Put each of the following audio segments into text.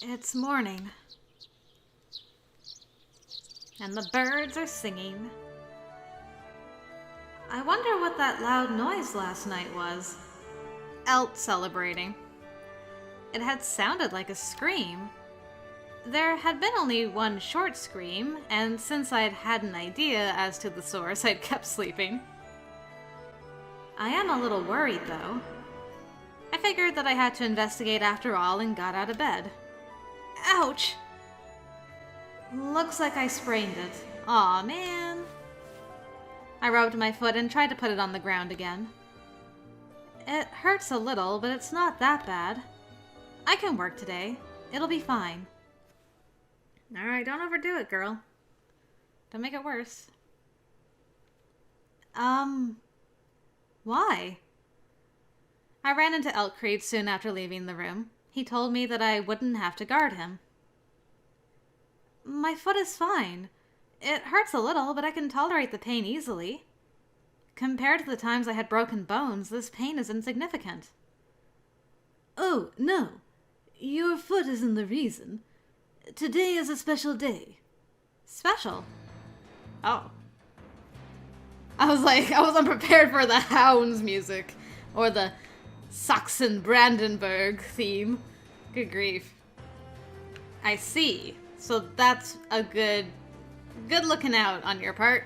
It's morning. And the birds are singing. I wonder what that loud noise last night was. Elk celebrating. It had sounded like a scream. There had been only one short scream, and since I'd had an idea as to the source, I'd kept sleeping. I am a little worried, though. I figured that I had to investigate after all and got out of bed. Ouch! Looks like I sprained it. Aw, man. I rubbed my foot and tried to put it on the ground again. It hurts a little, but it's not that bad. I can work today. It'll be fine. Alright, don't overdo it, girl. Don't make it worse. Why? I ran into Elk Creed soon after leaving the room. He told me that I wouldn't have to guard him. My foot is fine. It hurts a little, but I can tolerate the pain easily. Compared to the times I had broken bones, this pain is insignificant. Oh, no. Your foot isn't the reason. Today is a special day. Special? Oh. I was unprepared for the Hounds music. Or the Saxon-Brandenburg theme. Good grief. I see. So that's a good looking out on your part.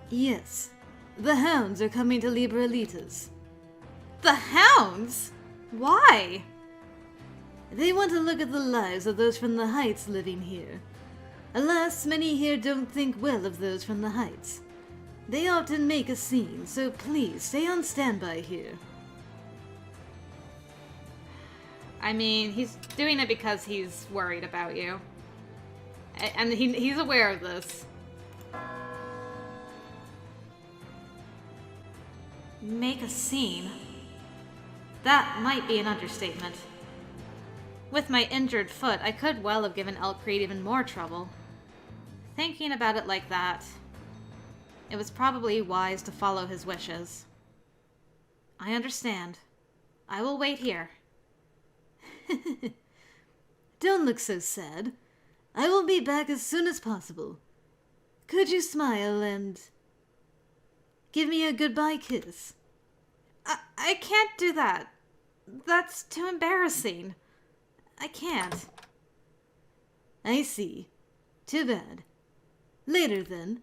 Yes. The Hounds are coming to Libralitas. The Hounds? Why? They want to look at the lives of those from the Heights living here. Alas, many here don't think well of those from the Heights. They often make a scene, so please stay on standby here. I mean, he's doing it because he's worried about you. And he's aware of this. Make a scene? That might be an understatement. With my injured foot, I could well have given Elk Creed even more trouble. Thinking about it like that, it was probably wise to follow his wishes. I understand. I will wait here. Don't look so sad. I will be back as soon as possible. Could you smile and give me a goodbye kiss? I can't do that. That's too embarrassing. I can't. I see. Too bad. Later, then.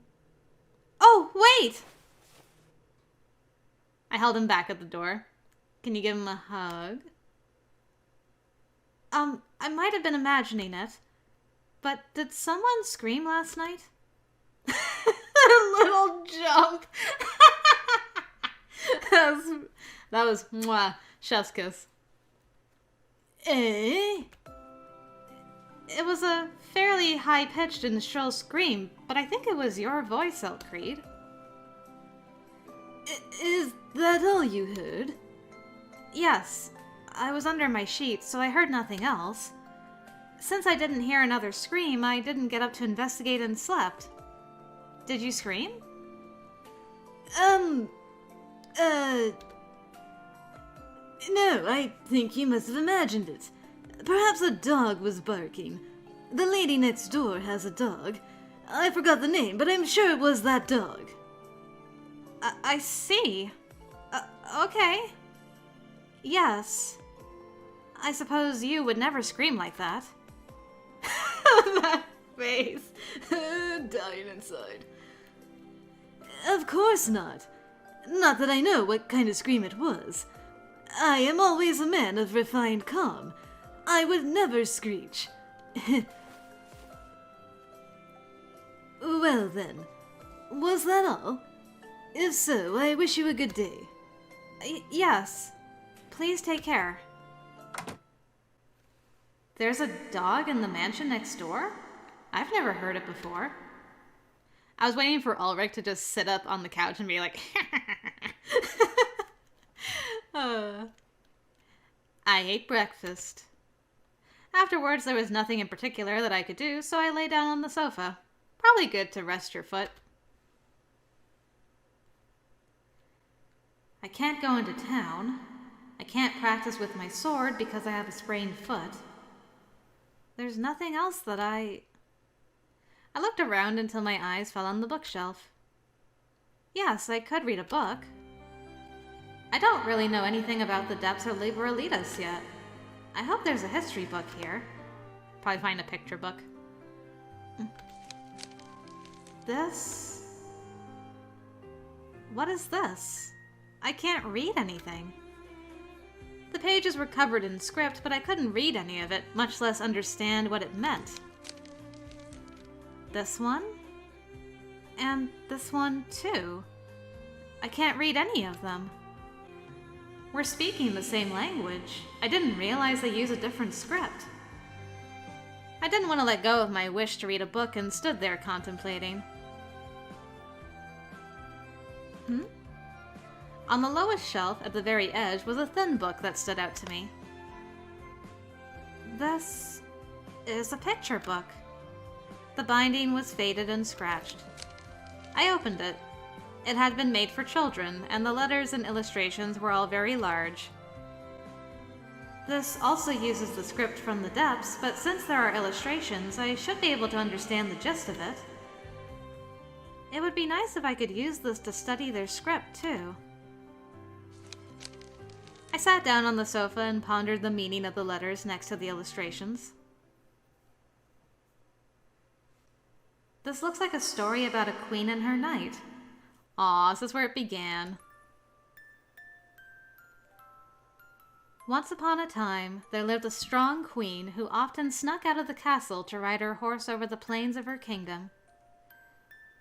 Oh, wait! I held him back at the door. Can you give him a hug? I might have been imagining it, but did someone scream last night? A little jump. That was mwah, chef's kiss. Eh? It was a fairly high-pitched and shrill scream, but I think it was your voice, Elk Creed. Is that all you heard? Yes. I was under my sheets, so I heard nothing else. Since I didn't hear another scream, I didn't get up to investigate and slept. Did you scream? No, I think you must have imagined it. Perhaps a dog was barking. The lady next door has a dog. I forgot the name, but I'm sure it was that dog. I see. Okay. Yes. I suppose you would never scream like that. That face. Dying inside. Of course not. Not that I know what kind of scream it was. I am always a man of refined calm. I would never screech. Well then, was that all? If so, I wish you a good day. Yes. Please take care. There's a dog in the mansion next door? I've never heard it before. I was waiting for Ulrich to just sit up on the couch and be like, I ate breakfast. Afterwards, there was nothing in particular that I could do, so I lay down on the sofa. Probably good to rest your foot. I can't go into town. I can't practice with my sword because I have a sprained foot. There's nothing else that I looked around until my eyes fell on the bookshelf. Yes, I could read a book. I don't really know anything about the depths or Liberalitas yet. I hope there's a history book here. Probably find a picture book. This? What is this? I can't read anything. The pages were covered in script, but I couldn't read any of it, much less understand what it meant. This one? And this one, too. I can't read any of them. We're speaking the same language. I didn't realize they use a different script. I didn't want to let go of my wish to read a book and stood there contemplating. On the lowest shelf at the very edge was a thin book that stood out to me. This is a picture book. The binding was faded and scratched. I opened it. It had been made for children, and the letters and illustrations were all very large. This also uses the script from the depths, but since there are illustrations, I should be able to understand the gist of it. It would be nice if I could use this to study their script, too. I sat down on the sofa and pondered the meaning of the letters next to the illustrations. This looks like a story about a queen and her knight. Aw, this is where it began. Once upon a time, there lived a strong queen who often snuck out of the castle to ride her horse over the plains of her kingdom.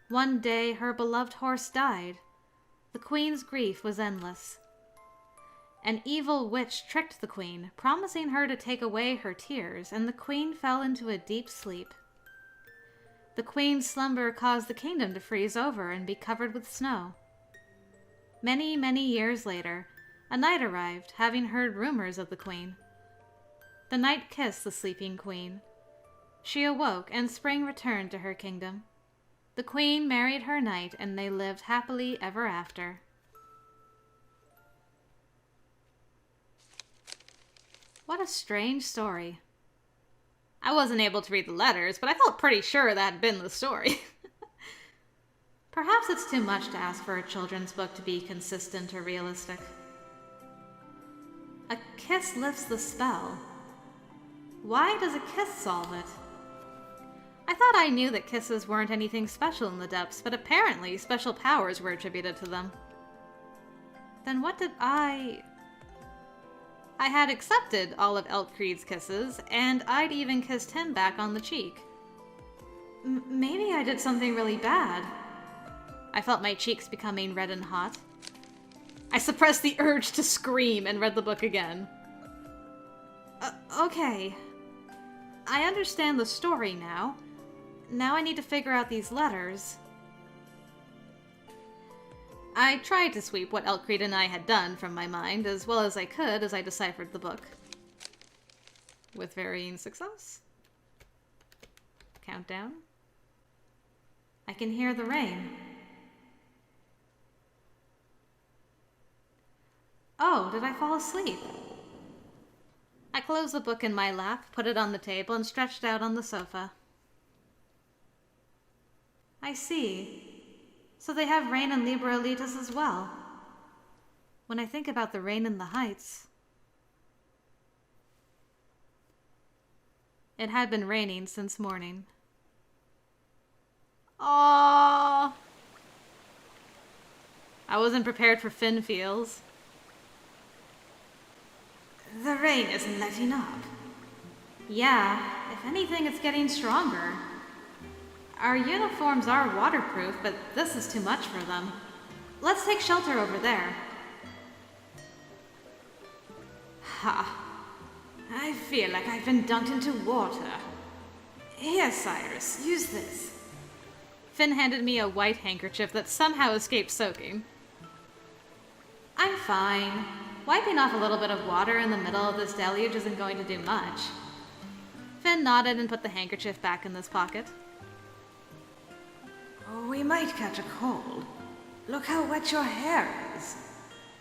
One day, her beloved horse died. The queen's grief was endless. An evil witch tricked the queen, promising her to take away her tears, and the queen fell into a deep sleep. The queen's slumber caused the kingdom to freeze over and be covered with snow. Many, many years later, a knight arrived, having heard rumors of the queen. The knight kissed the sleeping queen. She awoke, and spring returned to her kingdom. The queen married her knight, and they lived happily ever after. What a strange story. I wasn't able to read the letters, but I felt pretty sure that had been the story. Perhaps it's too much to ask for a children's book to be consistent or realistic. A kiss lifts the spell. Why does a kiss solve it? I thought I knew that kisses weren't anything special in the depths, but apparently special powers were attributed to them. Then what did I had accepted all of Elk Creed's kisses, and I'd even kissed him back on the cheek. Maybe I did something really bad. I felt my cheeks becoming red and hot. I suppressed the urge to scream and read the book again. Okay. I understand the story now. Now I need to figure out these letters. I tried to sweep what Elk Creed and I had done from my mind as well as I could as I deciphered the book. With varying success. Countdown. I can hear the rain. Oh, did I fall asleep? I closed the book in my lap, put it on the table, and stretched out on the sofa. I see. So they have rain in Liberalitas as well. When I think about the rain in the heights... It had been raining since morning. Aww! I wasn't prepared for Finn feels. The rain isn't letting up. Yeah, if anything, it's getting stronger. Our uniforms are waterproof, but this is too much for them. Let's take shelter over there. Ha! I feel like I've been dunked into water. Here, Cyrus, use this. Finn handed me a white handkerchief that somehow escaped soaking. I'm fine. Wiping off a little bit of water in the middle of this deluge isn't going to do much. Finn nodded and put the handkerchief back in his pocket. We might catch a cold. Look how wet your hair is.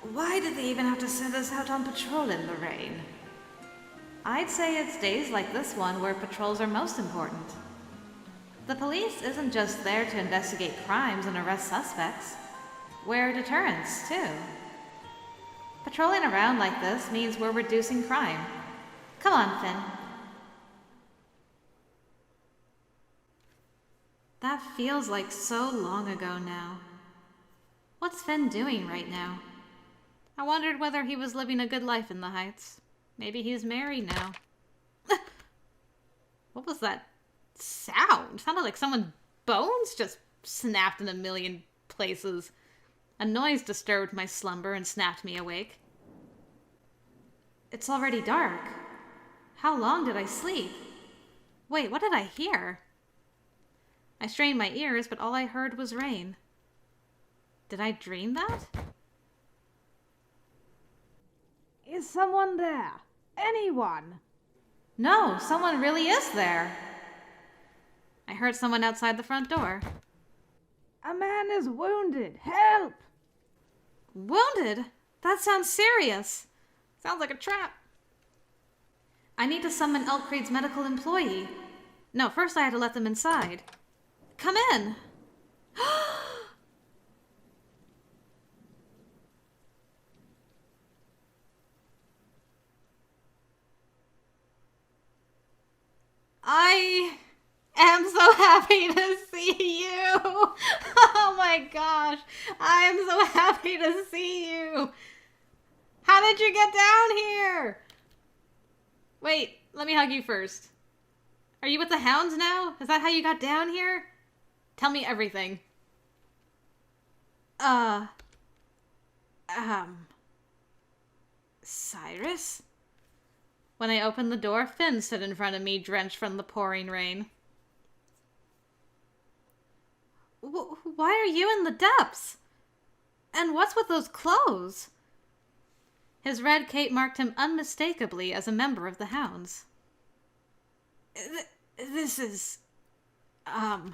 Why did they even have to send us out on patrol in the rain? I'd say it's days like this one where patrols are most important. The police isn't just there to investigate crimes and arrest suspects. We're deterrents, too. Patrolling around like this means we're reducing crime. Come on, Finn. That feels like so long ago now. What's Finn doing right now? I wondered whether he was living a good life in the Heights. Maybe he's married now. What was that sound? Sounded like someone's bones just snapped in a million places. A noise disturbed my slumber and snapped me awake. It's already dark. How long did I sleep? Wait, what did I hear? I strained my ears, but all I heard was rain. Did I dream that? Is someone there? Anyone? No, someone really is there. I heard someone outside the front door. A man is wounded. Help! Wounded? That sounds serious. Sounds like a trap. I need to summon Elk Creed's medical employee. No, first I had to let them inside. Come in. I am so happy to see you. Oh my gosh. I am so happy to see you. How did you get down here? Wait, let me hug you first. Are you with the hounds now? Is that how you got down here? Tell me everything. Cyrus? When I opened the door, Finn stood in front of me, drenched from the pouring rain. Why are you in the depths? And what's with those clothes? His red cape marked him unmistakably as a member of the Hounds. This is... I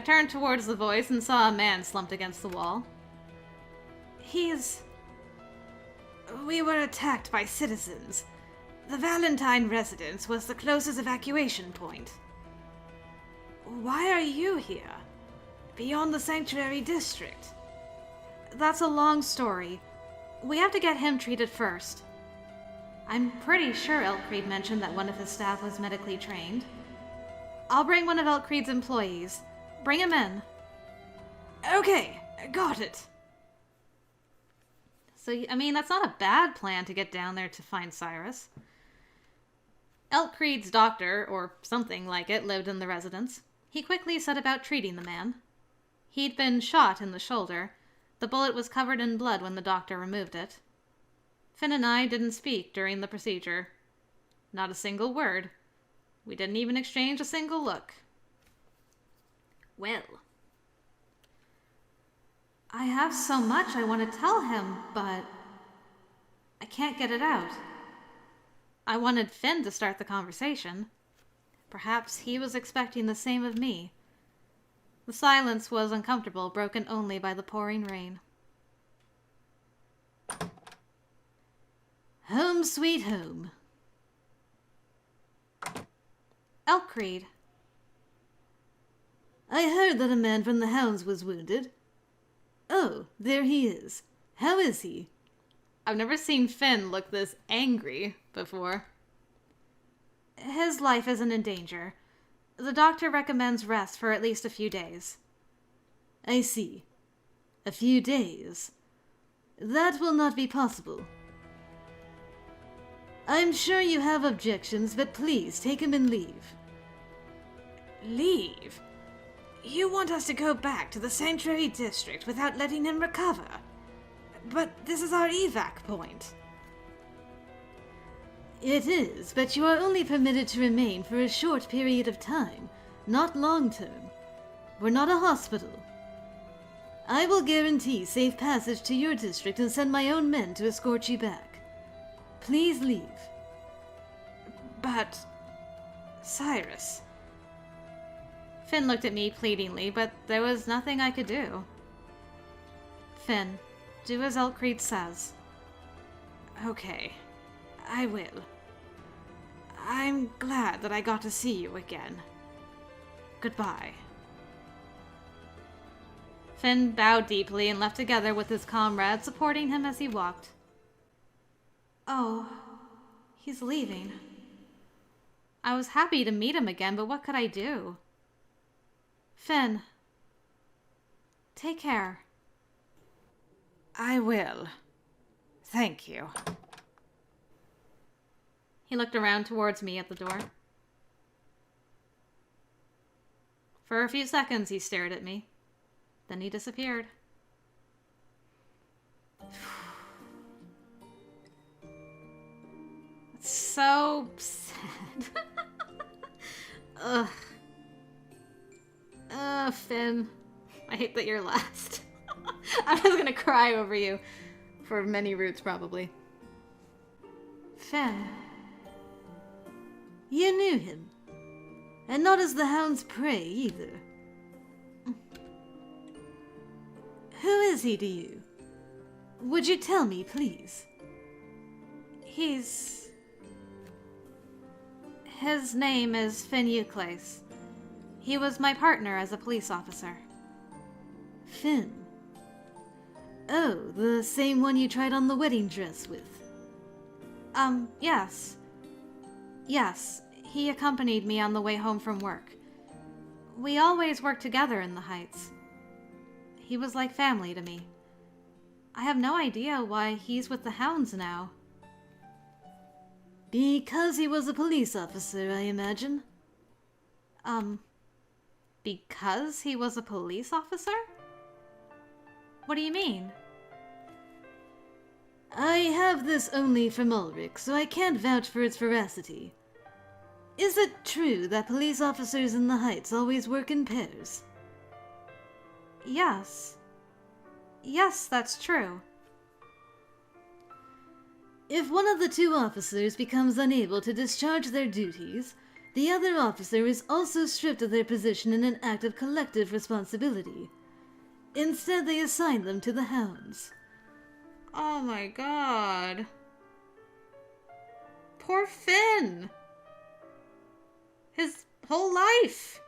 turned towards the voice and saw a man slumped against the wall. We were attacked by citizens. The Valentine residence was the closest evacuation point. Why are you here? Beyond the Sanctuary District? That's a long story. We have to get him treated first. I'm pretty sure Elk Creed mentioned that one of his staff was medically trained. I'll bring one of Elk Creed's employees. Bring him in. Okay, got it. So, I mean, that's not a bad plan to get down there to find Cyrus. Elk Creed's doctor, or something like it, lived in the residence. He quickly set about treating the man. He'd been shot in the shoulder. The bullet was covered in blood when the doctor removed it. Finn and I didn't speak during the procedure. Not a single word. We didn't even exchange a single look. Well, I have so much I want to tell him, but I can't get it out. I wanted Finn to start the conversation. Perhaps he was expecting the same of me. The silence was uncomfortable, broken only by the pouring rain. Home sweet home. Elk Creed. I heard that a man from the Hounds was wounded. Oh, there he is. How is he? I've never seen Finn look this angry before. His life isn't in danger. The doctor recommends rest for at least a few days. I see. A few days. That will not be possible. I'm sure you have objections, but please take him and leave. Leave? You want us to go back to the Sanctuary District without letting him recover? But this is our evac point. It is, but you are only permitted to remain for a short period of time, not long term. We're not a hospital. I will guarantee safe passage to your district and send my own men to escort you back. Please leave. But... Cyrus... Finn looked at me pleadingly, but there was nothing I could do. Finn, do as Elk Creed says. Okay, I will. I'm glad that I got to see you again. Goodbye. Finn bowed deeply and left together with his comrade supporting him as he walked. Oh, he's leaving. I was happy to meet him again, but what could I do? Finn, take care. I will. Thank you. He looked around towards me at the door. For a few seconds he stared at me. Then he disappeared. It's so sad. Ugh. Finn. I hate that you're last. I'm just gonna cry over you. For many roots, probably. Finn. You knew him. And not as the hound's prey, either. Who is he to you? Would you tell me, please? His name is Finn Euclase. He was my partner as a police officer. Finn? Oh, the same one you tried on the wedding dress with? Yes. Yes, he accompanied me on the way home from work. We always worked together in the Heights. He was like family to me. I have no idea why he's with the hounds now. Because he was a police officer, I imagine. Because he was a police officer? What do you mean? I have this only from Ulrich, so I can't vouch for its veracity. Is it true that police officers in the Heights always work in pairs? Yes. Yes, that's true. If one of the two officers becomes unable to discharge their duties, the other officer is also stripped of their position in an act of collective responsibility. Instead, they assign them to the hounds. Oh my god. Poor Finn. His whole life.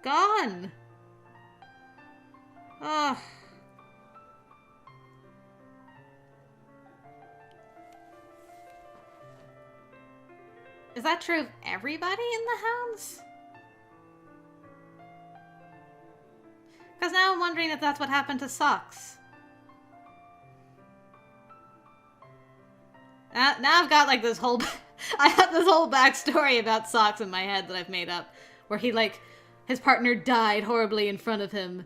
Gone. Ugh. Is that true of everybody in the hounds? Because now I'm wondering if that's what happened to Socks. Now I've got like this whole... I have this whole backstory about Socks in my head that I've made up. Where he like... His partner died horribly in front of him.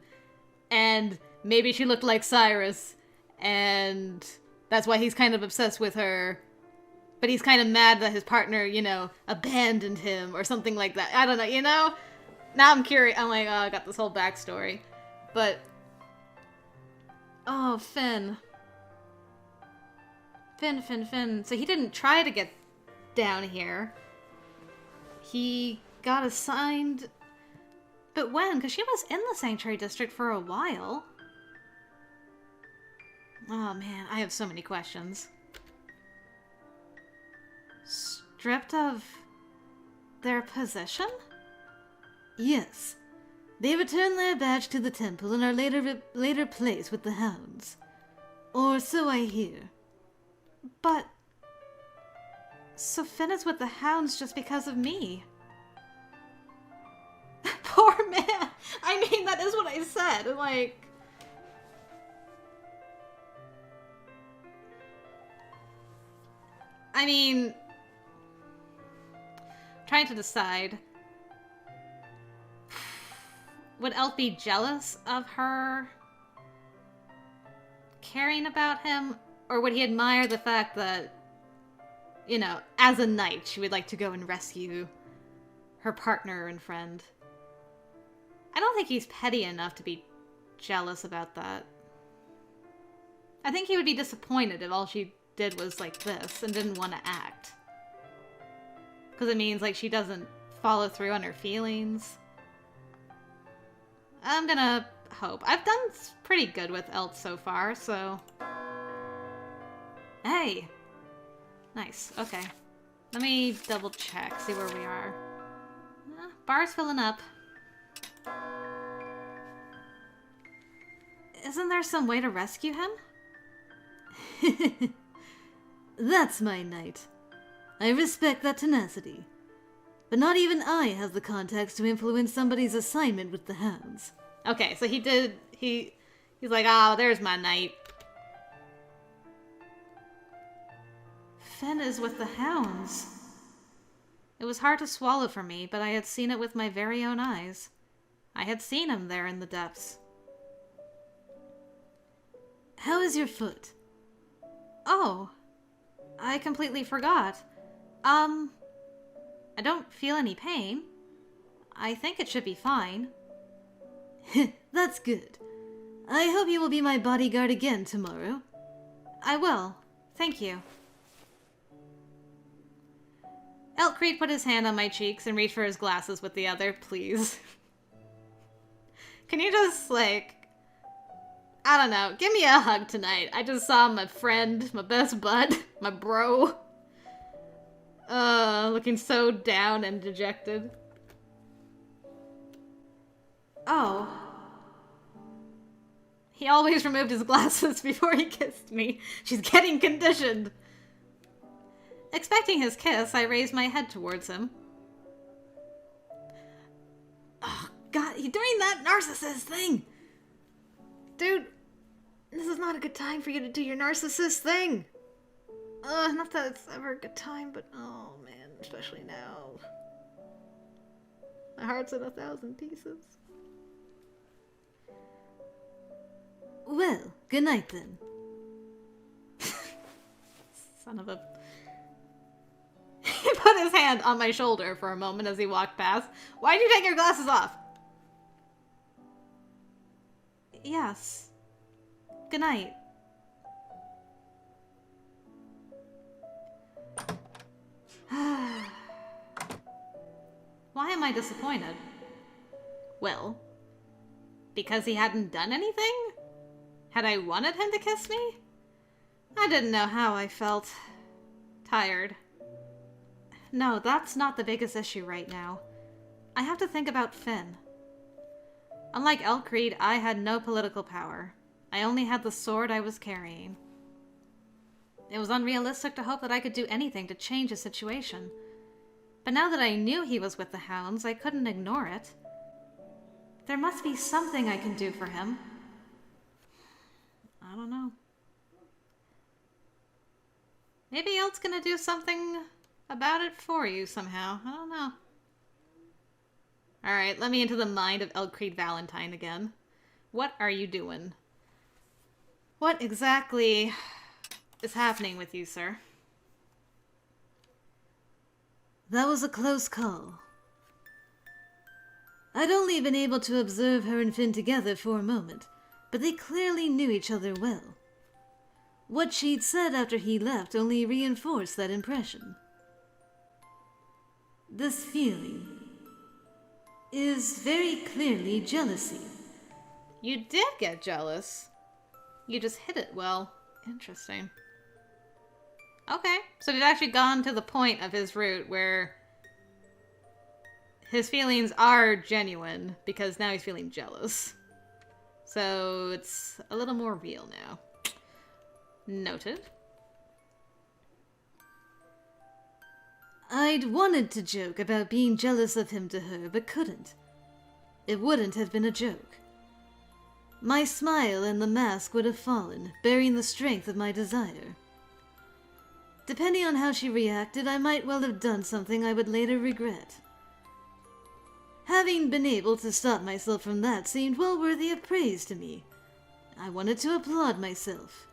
And maybe she looked like Cyrus. And that's why he's kind of obsessed with her. But he's kind of mad that his partner, you know, abandoned him or something like that. I don't know, you know? Now I'm curious. I'm like, oh, I got this whole backstory. But... Oh, Finn. Finn. So he didn't try to get down here. He got assigned... But when? Because she was in the Sanctuary District for a while. Oh man, I have so many questions. Stripped of their position? Yes. They return their badge to the temple and are later placed with the hounds. Or so I hear. But... So Finn is with the hounds just because of me. Poor man! I mean, that is what I said. Like... I mean... Trying to decide. Would Elk be jealous of her caring about him? Or would he admire the fact that, you know, as a knight, she would like to go and rescue her partner and friend? I don't think he's petty enough to be jealous about that. I think he would be disappointed if all she did was like this and didn't want to act. Because it means like she doesn't follow through on her feelings. I'm gonna hope. I've done pretty good with Elt so far, so... Hey! Nice, okay. Let me double check, see where we are. Bar's filling up. Isn't there some way to rescue him? That's my knight. I respect that tenacity. But not even I have the contacts to influence somebody's assignment with the hounds. Okay, so he's like, oh, there's my knight. Finn is with the hounds. It was hard to swallow for me, but I had seen it with my very own eyes. I had seen him there in the depths. How is your foot? Oh, I completely forgot. I don't feel any pain. I think it should be fine. That's good. I hope you will be my bodyguard again tomorrow. I will. Thank you. Elk Creed put his hand on my cheeks and reached for his glasses with the other. Please. Can you just, like... I don't know. Give me a hug tonight. I just saw my friend, my best bud, my bro. Looking so down and dejected. Oh. He always removed his glasses before he kissed me. She's getting conditioned. Expecting his kiss, I raised my head towards him. Oh, God, you're doing that narcissist thing! Dude, this is not a good time for you to do your narcissist thing! Not that it's ever a good time, but oh man, especially now. My heart's in 1,000 pieces. Well, good night then. Son of a... He put his hand on my shoulder for a moment as he walked past. Why'd you take your glasses off? Yes. Good night. Why am I disappointed? Well, because he hadn't done anything? Had I wanted him to kiss me? I didn't know how I felt. Tired. No, that's not the biggest issue right now. I have to think about Finn. Unlike Elk Creed, I had no political power. I only had the sword I was carrying. It was unrealistic to hope that I could do anything to change the situation. But now that I knew he was with the hounds, I couldn't ignore it. There must be something I can do for him. I don't know. Maybe Elt's gonna do something about it for you somehow. I don't know. Alright, let me into the mind of Elk Creed Valentine again. What are you doing? What exactly is happening with you, sir? That was a close call. I'd only been able to observe her and Finn together for a moment, but they clearly knew each other well. What she'd said after he left only reinforced that impression. This feeling is very clearly jealousy. You did get jealous. You just hid it well. Interesting. Okay, so he's actually gone to the point of his route where his feelings are genuine because now he's feeling jealous. So it's a little more real now. Noted. I'd wanted to joke about being jealous of him to her, but couldn't. It wouldn't have been a joke. My smile and the mask would have fallen, bearing the strength of my desire. Depending on how she reacted, I might well have done something I would later regret. Having been able to stop myself from that seemed well worthy of praise to me. I wanted to applaud myself.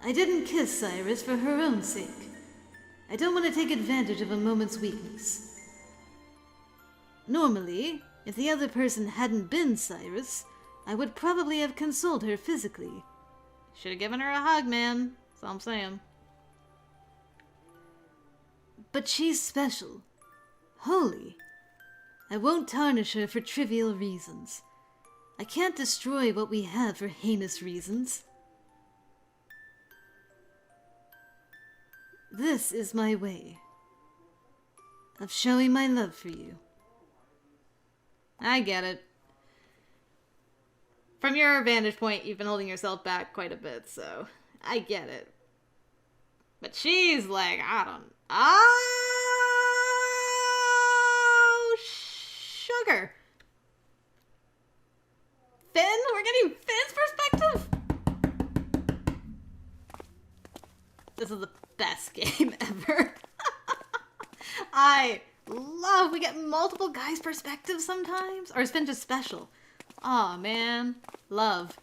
I didn't kiss Cyrus for her own sake. I don't want to take advantage of a moment's weakness. Normally, if the other person hadn't been Cyrus, I would probably have consoled her physically. Should have given her a hug, man. That's all I'm saying. But she's special. holy. I won't tarnish her for trivial reasons. I can't destroy what we have for heinous reasons. This is my way of showing my love for you. I get it. From your vantage point, you've been holding yourself back quite a bit, so I get it. But she's like, I don't... Oh, sugar. Finn? We're getting Finn's perspective? This is the best game ever. I love we get multiple guys' perspectives sometimes. Or is Finn just special? Aw, man. Love.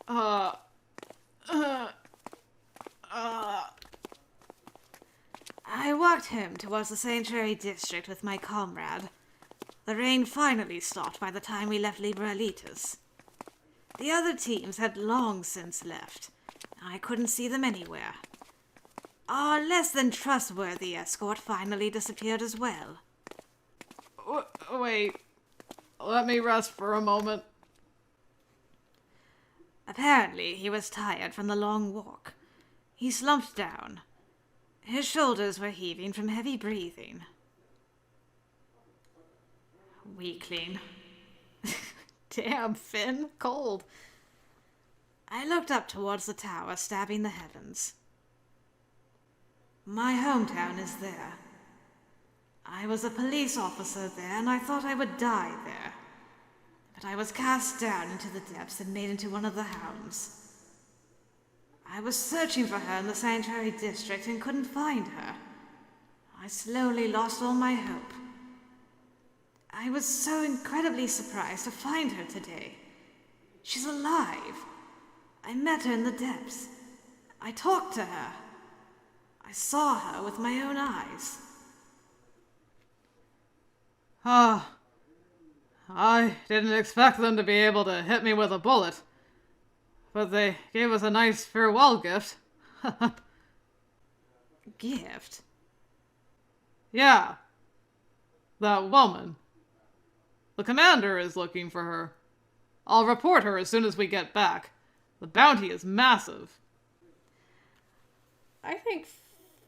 I walked home towards the sanctuary district with my comrade. The rain finally stopped by the time we left Liberalitas. The other teams had long since left. I couldn't see them anywhere. Our less than trustworthy escort finally disappeared as well. Wait. Let me rest for a moment. Apparently, he was tired from the long walk. He slumped down. His shoulders were heaving from heavy breathing. Weakling. Damn, Finn. Cold. I looked up towards the tower, stabbing the heavens. My hometown is there. I was a police officer there, and I thought I would die there. But I was cast down into the depths and made into one of the hounds. I was searching for her in the sanctuary district and couldn't find her. I slowly lost all my hope. I was so incredibly surprised to find her today. She's alive. I met her in the depths. I talked to her. I saw her with my own eyes. I didn't expect them to be able to hit me with a bullet. But they gave us a nice farewell gift. Gift? Yeah. That woman. The commander is looking for her. I'll report her as soon as we get back. The bounty is massive. I think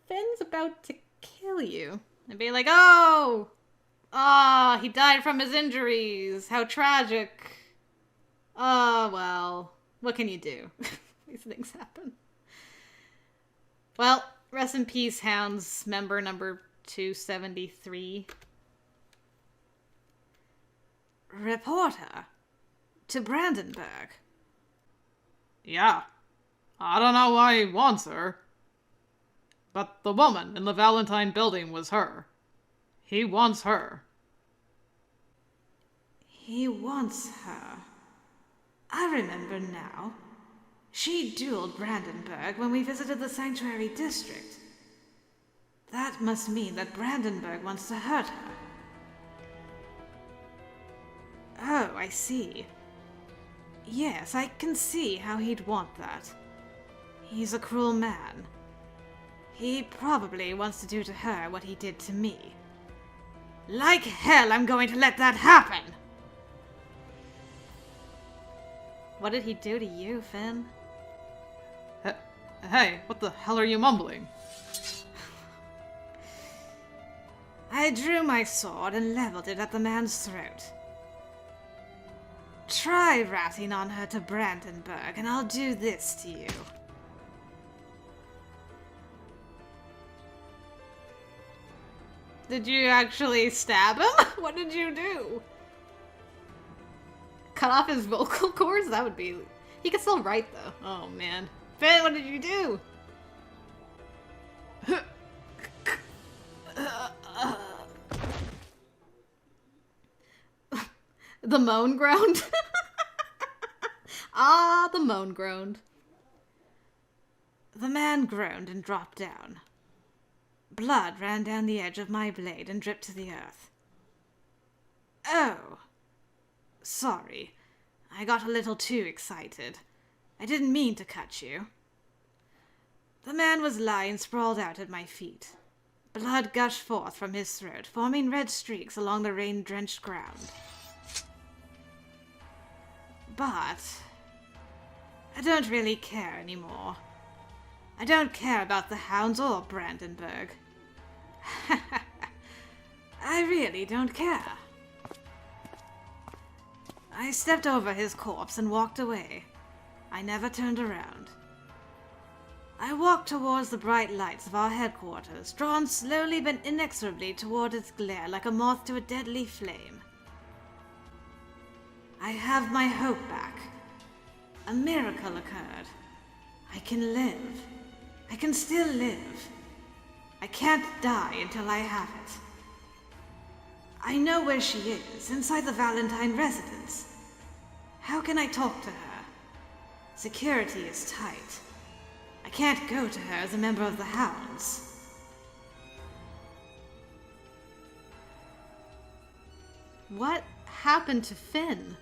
Finn's about to kill you. And be like, oh! Ah, he died from his injuries. How tragic. Oh, well. What can you do? These things happen. Well, rest in peace, Hounds, member number 273. Reporter? To Brandenburg? Yeah. I don't know why he wants her. But the woman in the Valentine building was her. He wants her. He wants her. I remember now. She dueled Brandenburg when we visited the sanctuary district. That must mean that Brandenburg wants to hurt her. Oh, I see. Yes, I can see how he'd want that. He's a cruel man. He probably wants to do to her what he did to me. Like hell, I'm going to let that happen! What did he do to you, Finn? Hey, what the hell are you mumbling? I drew my sword and leveled it at the man's throat. Try ratting on her to Brandenburg, and I'll do this to you. Did you actually stab him? What did you do? Cut off his vocal cords? That would be... He could still write, though. Oh, man. Finn, what did you do? The moan ground? Ah, the moan ground. The man groaned and dropped down. Blood ran down the edge of my blade and dripped to the earth. Oh. Sorry. I got a little too excited. I didn't mean to cut you. The man was lying sprawled out at my feet. Blood gushed forth from his throat, forming red streaks along the rain-drenched ground. But I don't really care anymore. I don't care about the hounds or Brandenburg. I really don't care. I stepped over his corpse and walked away. I never turned around. I walked towards the bright lights of our headquarters, drawn slowly but inexorably toward its glare like a moth to a deadly flame. I have my hope back. A miracle occurred. I can live. I can still live. I can't die until I have it. I know where she is, inside the Valentine residence. How can I talk to her? Security is tight. I can't go to her as a member of the Hounds. What happened to Finn?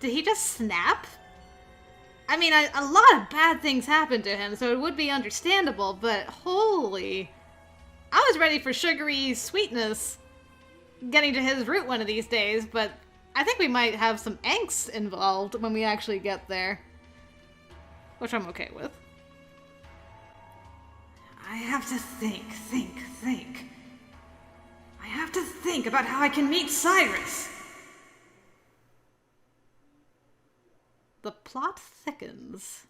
Did he just snap? I mean, a lot of bad things happened to him, so it would be understandable, but holy... I was ready for sugary sweetness getting to his root one of these days, but I think we might have some angst involved when we actually get there. Which I'm okay with. I have to think. I have to think about how I can meet Cyrus. The plot thickens.